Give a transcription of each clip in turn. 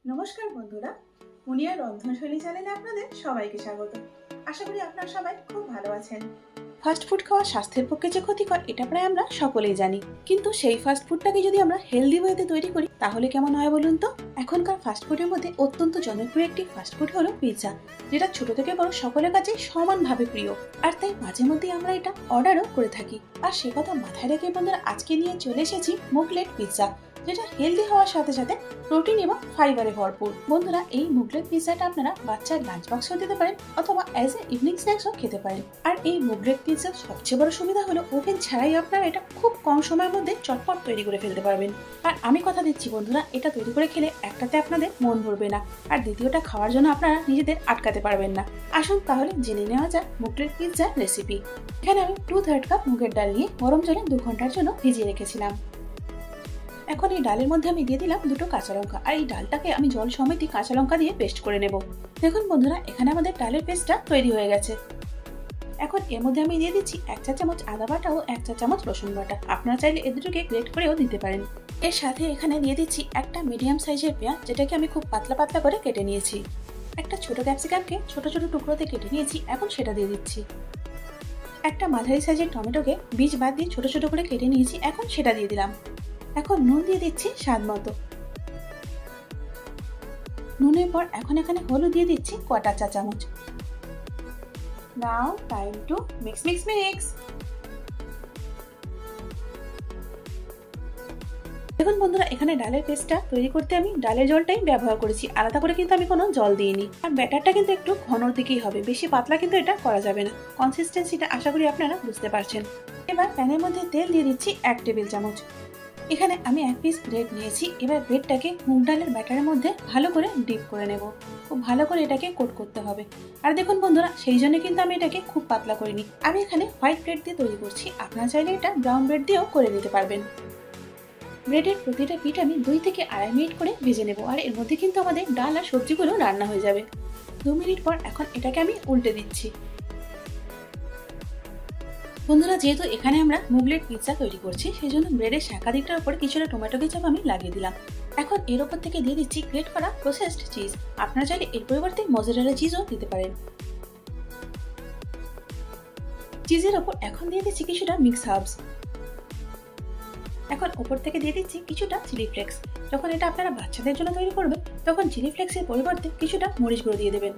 নমস্কার বন্ধুরা, মুনিয়ার রন্ধনশৈলী চ্যানেলে আপনাদের সবাইকে স্বাগত। আশা করি আপনারা সবাই খুব ভালো আছেন। ফাস্ট ফুড খাওয়া স্বাস্থ্যের পক্ষে যে ক্ষতিকর এটা প্রায় আমরা সকলেই জানি, কিন্তু সেই ফাস্ট ফুডটাকে যদি আমরা হেলদি ওয়েতে তৈরি করি তাহলে কেমন হয় বলুন তো। এখনকার ফাস্ট ফুডের মধ্যে অত্যন্ত জনপ্রিয় একটি ফাস্ট ফুড হলো পিৎজা, যেটা ছোট থেকে বড় সকলের কাছে সমানভাবে প্রিয়। আর তাই মাঝে মধ্যেই আমরা এটা অর্ডারও করে থাকি। আর সে কথা মাথায় রেখে বন্ধুরা আজকে নিয়ে চলে এসেছি মুগলেট পিৎজা, যেটা হেলদি হওয়ার সাথে সাথে প্রোটিন এবং ফাইবারে ভরপুর। বন্ধুরা, এই মুগলেট পিৎজাটা আপনারা বাচ্চার লাঞ্চ বক্সেও দিতে পারেন অথবা অ্যাজ এ ইভিনিং স্ন্যাক্সও খেতে পারেন। আর এই মুগলেট পিৎজার সবচেয়ে বড় সুবিধা হলো ওভেন ছাড়াই আপনারা এটা খুব কম সময়ের মধ্যে চটপট তৈরি করে ফেলতে পারবেন। আর আমি কথা দিচ্ছি বন্ধুরা, এটা তৈরি করে খেলে একটাতে আপনাদের মন ভরবে না, আর দ্বিতীয়টা খাওয়ার জন্য আপনারা নিজেদের আটকাতে পারবেন না। আসুন তাহলে জেনে নেওয়া যাক মুগলেট পিৎজার রেসিপি। এখানে আমি 2/3 কাপ মুগের ডাল নিয়ে গরম জলে 2 ঘন্টার জন্য ভিজিয়ে রেখেছিলাম। এখন এই ডালের মধ্যে আমি দিয়ে দিলাম 2টো কাঁচা লঙ্কা, আর এই ডালটাকে আমি জল সমেত কাঁচা লঙ্কা দিয়ে পেস্ট করে নেব। দেখুন বন্ধুরা, এখানে আমাদের ডালের পেস্টটা তৈরি হয়ে গেছে। এখন এর মধ্যে আমি দিয়ে দিচ্ছি 1 চা চামচ আদা বাটা ও 1 চা চামচ রসুন বাটা। আপনারা চাইলে এ দুটোকে গ্রেট করেও দিতে পারেন। এর সাথে এখানে দিয়ে দিচ্ছি একটা মিডিয়াম সাইজের পেঁয়াজ, যেটাকে আমি খুব পাতলা পাতলা করে কেটে নিয়েছি। একটা ছোট ক্যাপসিকামকে ছোট ছোট টুকরোতে কেটে নিয়েছি, এখন সেটা দিয়ে দিচ্ছি। একটা মাঝারি সাইজের টমেটোকে বীজ বাদ দিয়ে ছোট ছোট করে কেটে নিয়েছি, এখন সেটা দিয়ে দিলাম। এখন নুন দিয়ে দিচ্ছি স্বাদ মতো। নুনের পর এখন এখানে হলুদ দিয়ে দিচ্ছি 1/4 চা চামচ। Now time to mix mix mix. দেখুন বন্ধুরা, এখানে ডালের পেস্টটা তৈরি করতে আমি ডালের জলটাই ব্যবহার করেছি, আলাদা করে কিন্তু আমি কোনো জল দিইনি। আর ব্যাটারটা কিন্তু একটু ঘনর দিকেই হবে, বেশি পাতলা কিন্তু এটা করা যাবে না। কনসিস্টেন্সিটা আশা করি আপনারা বুঝতে পারছেন। এবার প্যানের মধ্যে তেল দিয়ে দিচ্ছি 1 টেবিল চামচ। এখানে আমি 1 পিস ব্রেড নিয়েছি। এবার ব্রেডটাকে মুগ ডালের ব্যাটারের মধ্যে ভালো করে ডিপ করে নেব। খুব ভালো করে এটাকে কোট করতে হবে। আর দেখুন বন্ধুরা, সেই জন্য কিন্তু আমি এটাকে খুব পাতলা করিনি। আমি এখানে হোয়াইট ব্রেড দিয়ে তৈরি করছি, আপনারা চাইলে এটা ব্রাউন ব্রেড দিয়েও করে নিতে পারবেন। ব্রেডের প্রতিটা পিঠ আমি 2 থেকে 2.5 মিনিট করে ভেজে নেব। আর এর মধ্যে কিন্তু আমাদের ডাল আর সবজিগুলো রান্না হয়ে যাবে। 2 মিনিট পর এখন এটাকে আমি উল্টে দিচ্ছি। বন্ধুরা, যেহেতু এখানে আমরা মুগলেট পিৎজা তৈরি করছি, সেই জন্য ব্রেডের শাঁকা দিকটার উপর কিছুটা টমেটো কেচাপ আমি লাগিয়ে দিলাম। এখন এর উপর থেকে দিয়ে দিচ্ছি গ্রেট করা প্রসেসড চিজ। আপনারা চাইলে এর পরিবর্তে মজারেলা চিজও দিতে পারেন। চিজের ওপর এখন দিয়ে দিচ্ছি কিছুটা মিক্স হার্বস। এখন ওপর থেকে দিয়ে দিচ্ছি কিছুটা চিলি ফ্লেক্স। যখন এটা আপনারা বাচ্চাদের জন্য তৈরি করবেন, তখন চিলি ফ্লেক্সের পরিবর্তে কিছুটা মরিচ গুঁড়ো দিয়ে দেবেন।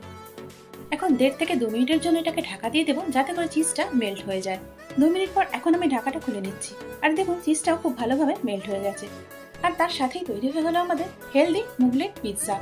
এখন 1.5 থেকে 2 মিনিটের জন্য এটাকে ঢাকা দিয়ে দেবো, যাতে করে চিজটা মেল্ট হয়ে যায়। 2 মিনিট পর এখন আমি ঢাকাটা খুলে নিচ্ছি। আর দেখুন, চিজটাও খুব ভালোভাবে মেল্ট হয়ে গেছে। আর তার সাথেই তৈরি হয়ে গেল আমাদের হেলদি মুগলেট পিৎজা।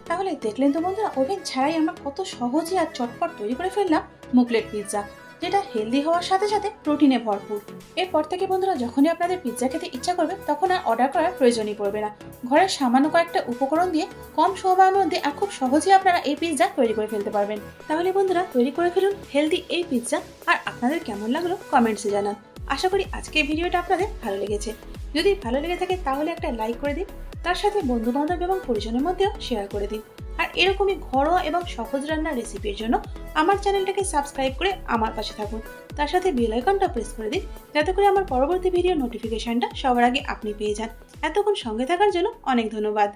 তাহলে দেখলেন তো বন্ধুরা, ওভেন ছাড়াই আমরা কত সহজে আর চটপট তৈরি করে ফেললাম মুগলেট পিৎজা, যেটা হেলদি হওয়ার সাথে সাথে প্রোটিনে ভরপুর। এরপর থেকে বন্ধুরা, যখনই আপনাদের পিৎজা খেতে ইচ্ছা করবে, তখন আর অর্ডার করার প্রয়োজনই পড়বে না। ঘরের সামান্য কয়েকটা উপকরণ দিয়ে কম সময়ের মধ্যে আর খুব সহজেই আপনারা এই পিৎজা তৈরি করে ফেলতে পারবেন। তাহলে বন্ধুরা, তৈরি করে ফেলুন হেলদি এই পিৎজা। আর আপনাদের কেমন লাগলো কমেন্টসে জানান। আশা করি আজকের ভিডিওটা আপনাদের ভালো লেগেছে। যদি ভালো লেগে থাকে তাহলে একটা লাইক করে দিন, তার সাথে বন্ধু বান্ধব এবং পরিজনের মধ্যেও শেয়ার করে দিন। আর এরকমই ঘরোয়া এবং সহজ রান্নার রেসিপির জন্য আমার চ্যানেলটাকে সাবস্ক্রাইব করে আমার পাশে থাকুন। তার সাথে বেল আইকনটা প্রেস করে দিন, যাতে করে আমার পরবর্তী ভিডিও নোটিফিকেশনটা সবার আগে আপনি পেয়ে যান। এতক্ষণ সঙ্গে থাকার জন্য অনেক ধন্যবাদ।